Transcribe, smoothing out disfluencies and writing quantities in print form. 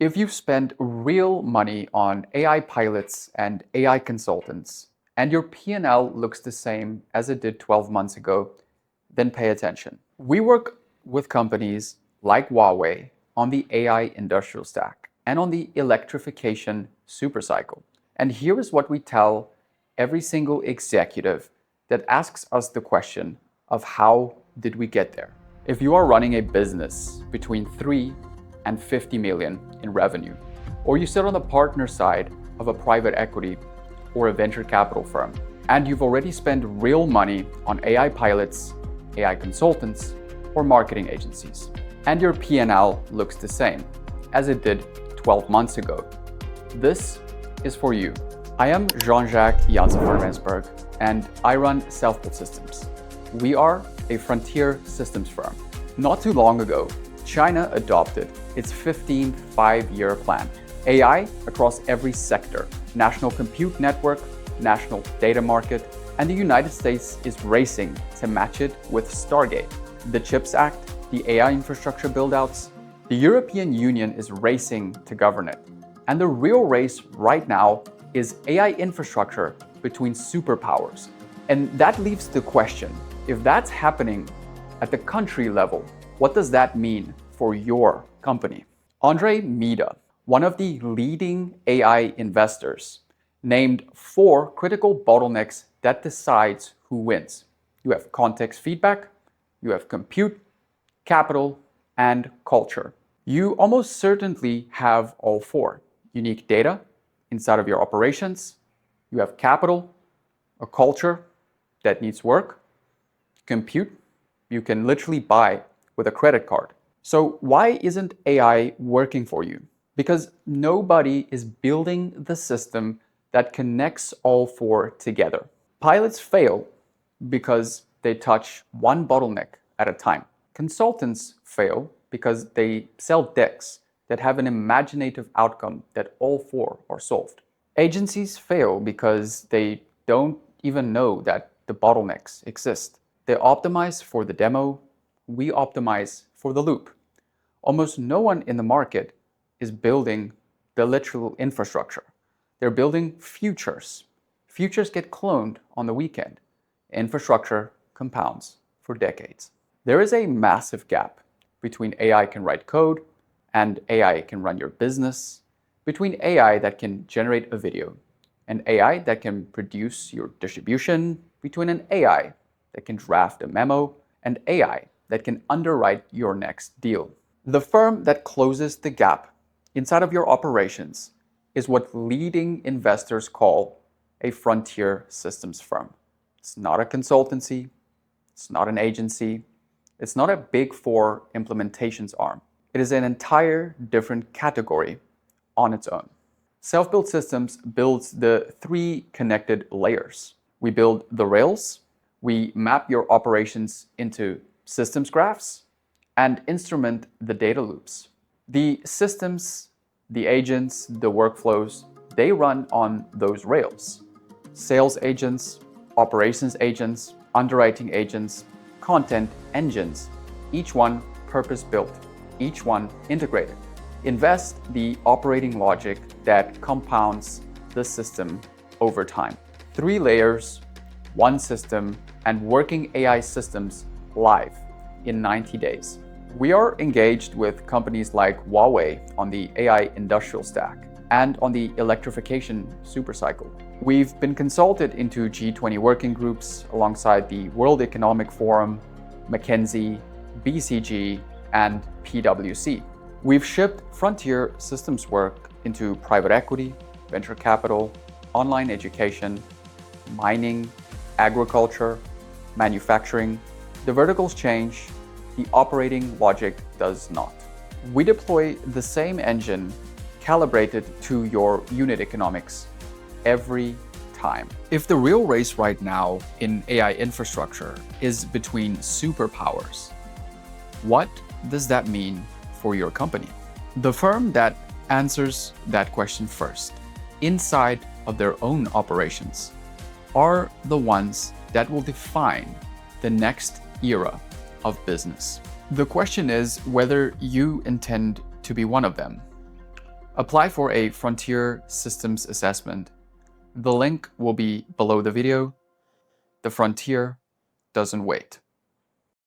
If you've spent real money on AI pilots and AI consultants, and your P&L looks the same as it did 12 months ago, then pay attention. We work with companies like Huawei on the AI industrial stack and on the electrification supercycle. And here is what we tell every single executive that asks us the question of how did we get there? If you are running a business between 3 and 50 million in revenue, or you sit on the partner side of a private equity or a venture capital firm, and you've already spent real money on AI pilots, AI consultants, or marketing agencies, and your P&L looks the same as it did 12 months ago, this is for you. I am Jean-Jacques Janssen-Vermensberg, and I run Self-Built Systems. We are a frontier systems firm. Not too long ago, China adopted its 15th five-year plan. AI across every sector, national compute network, national data market, and the United States is racing to match it with Stargate. The CHIPS Act, the AI infrastructure buildouts, the European Union is racing to govern it. And the real race right now is AI infrastructure between superpowers. And that leaves the question, if that's happening at the country level, what does that mean for your company? Anjney Midha, one of the leading AI investors, named 4 critical bottlenecks that decides who wins. You have context feedback, you have compute, capital, and culture. You almost certainly have all 4. Unique data inside of your operations, you have capital, a culture that needs work, compute you can literally buy with a credit card. So why isn't AI working for you? Because nobody is building the system that connects all 4 together. Pilots fail because they touch one bottleneck at a time. Consultants fail because they sell decks that have an imaginative outcome that all 4 are solved. Agencies fail because they don't even know that the bottlenecks exist. They optimize for the demo, we optimize for the loop. Almost no one in the market is building the literal infrastructure. They're building futures. Futures get cloned on the weekend. Infrastructure compounds for decades. There is a massive gap between AI can write code and AI can run your business, between AI that can generate a video, and AI that can produce your distribution, between an AI that can draft a memo, and AI that can underwrite your next deal. The firm that closes the gap inside of your operations is what leading investors call a frontier systems firm. It's not a consultancy, it's not an agency, it's not a big 4 implementations arm. It is an entire different category on its own. Self-Built Systems builds the 3 connected layers. We build the rails, we map your operations into systems graphs, and instrument the data loops. The systems, the agents, the workflows, they run on those rails. Sales agents, operations agents, underwriting agents, content engines, each one purpose-built, each one integrated. Invest the operating logic that compounds the system over time. 3 layers, 1 system, and working AI systems live in 90 days. We are engaged with companies like Huawei on the AI industrial stack and on the electrification supercycle. We've been consulted into G20 working groups alongside the World Economic Forum, McKinsey, BCG, and PwC. We've shipped frontier systems work into private equity, venture capital, online education, mining, agriculture, manufacturing. The verticals change, the operating logic does not. We deploy the same engine calibrated to your unit economics every time. If the real race right now in AI infrastructure is between superpowers, what does that mean for your company? The firm that answers that question first, inside of their own operations, are the ones that will define the next era of business. The question is whether you intend to be one of them, Apply for a Frontier Systems Assessment. The link will be below the video. The frontier doesn't wait.